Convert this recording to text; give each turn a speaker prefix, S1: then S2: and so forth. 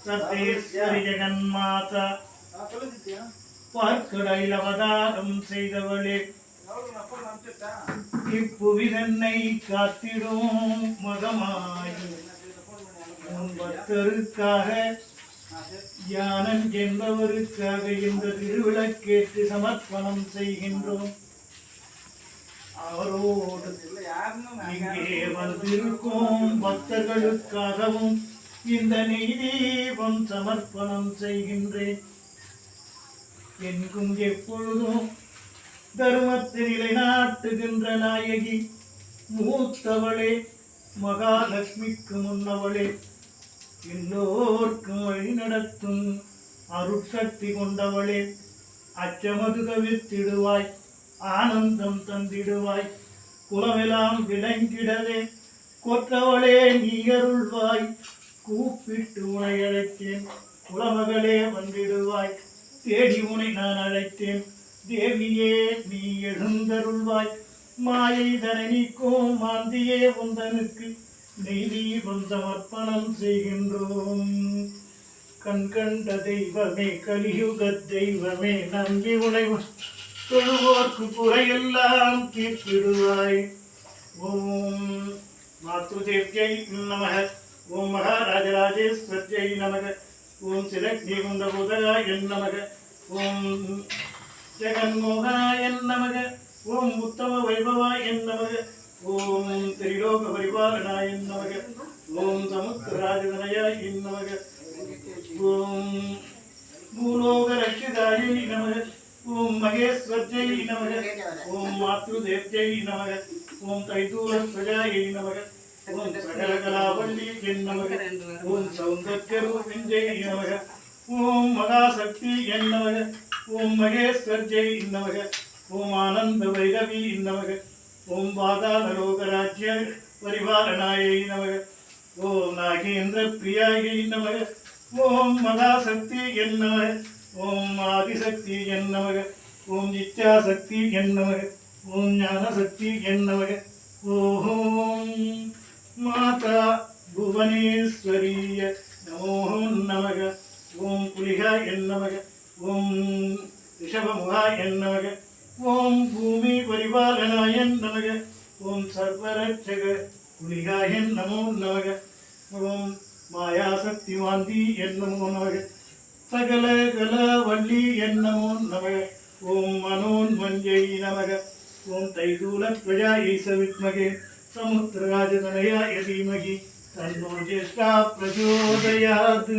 S1: சர்வேஸ்வரி ஜெகன்மாதா பார்க்கடையில் அவதாரம் செய்தவளே, இப்புவி தன்னை காத்திடும் மகமாய் உன் பக்தருக்காக யானன் என்பவருக்காக இந்த திருவிளக்கேற்று சமர்ப்பணம் செய்கின்றோம். அவரோடு இங்கே வந்திருக்கும் பக்தர்களுக்காகவும் இந்த நெய் தீபம் சமர்ப்பணம் செய்கின்றேன். எங்கும் எப்பொழுதும் தர்மத்தை நிலைநாட்டுகின்ற நாயகி, மூத்தவளே, மகாலட்சுமிக்கு முன்னவளே, எல்லோர்க்கும் வழி நடத்தும் அருட்சக்தி கொண்டவளே, அச்சமது தவிர்த்திடுவாய், ஆனந்தம் தந்திடுவாய், குலமெல்லாம் விளங்கிடவே கொற்றவளே நீ அருள்வாய். கூப்பிட்டு உனை அழைத்தேன், குலமகளே வந்திடுவாய், தேடி உனை நான் அழைத்தேன், தேவியே நீ எழுந்தருள்வாய். மாயை தரணிக்கும் மாந்தியே உந்தனுக்கு நெய் தீபம் சமர்ப்பணம் செய்கின்றோம். கண்கண்ட தெய்வமே, கலியுக தெய்வமே, நம்பி உனை தொழுவோர்க்கு குறையெல்லாம் தீர்த்திடுவாய். ஓம் மாத்ருதேவ்யை நமக, ஓம் மகாராஜராஜேஸ்வர்யை நமக, ஓம் சிரக்னிகுண்டபுதகாய நமக, ஓம் ஜெகன்மோகனாய நமக, ஓம் உத்தம வைபவாய நமக, ஓம் திரிலோக பரிபாலனாய நமக, ஓம் சமுத்திரராஜதனயாய நமக, ஓம் பூலோக ரட்சிதாய நமக, ஓம் மகேஸ்வர்யை நமக, ஓம் மாத்ருதேவ்யை நமக, ஓம் தைதூரத்வஜாய நமக, ஓம் சகலகலாவல்லியை நமக, ஓம் சௌந்தர்யரூபிஞ்சை நமக, ஓம் மகாசக்தி நமக, ஓம் மகேஸ்வர்யை நமக, ஓம் ஆனந்த வைரவி நமக, ஓம் பாதாளலோகராஜ்ய பரிபாலனாய நமக, ஓம் நாகேந்திர பிரியாயை நமக, ஓம் மகாசக்தி நமக, ஓம் ஆதிசக்தி நமக, ஓம் இச்சாசக்தி நமக, ஓம் ஞானசக்தி நமக, ஓம் மாதா புவனேஸ்வரிய நமோ நமக, ஓம் புலிகாய நமக, ஓம் ரிஷபமுகாய நமக, ஓம் பூமி பரிபாலனாய நமக, ஓம் சர்வரட்சக புலிகாய நமோ நமக, ஓம் மாயாசக்தி வாந்தி நமோ நமக, சகல கலவல்லி நமோ நமக, ஓம் மனோன்மஞ்சை நமக, ஓம் தைதூலத்வஜாயை சவித்மகே சமுத்திரராஜதனயாய தீமகி தன்னோ ஜேஷ்டா பிரச்சோதயாத்.